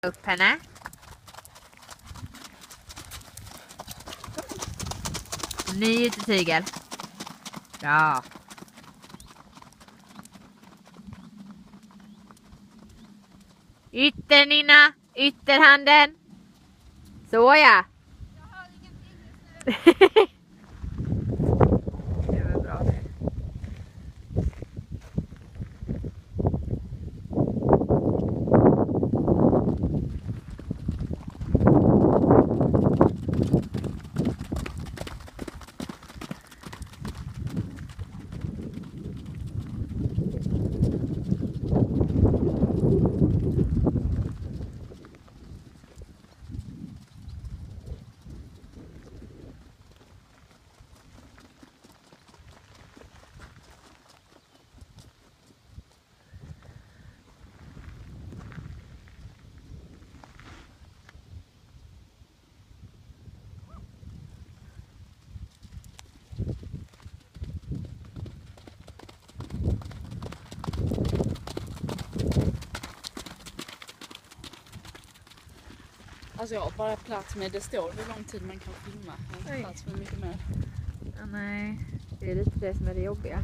upp henne. Ny yttertygel. Bra. Ytter Nina. Ytterhanden. Så ja. Jag har ingenting just nu. Det var bra det. Alltså jag har bara plats med, det står hur lång tid man kan filma. Jag har inte plats med mycket mer. Ja, nej, det är lite det som är det jobbiga.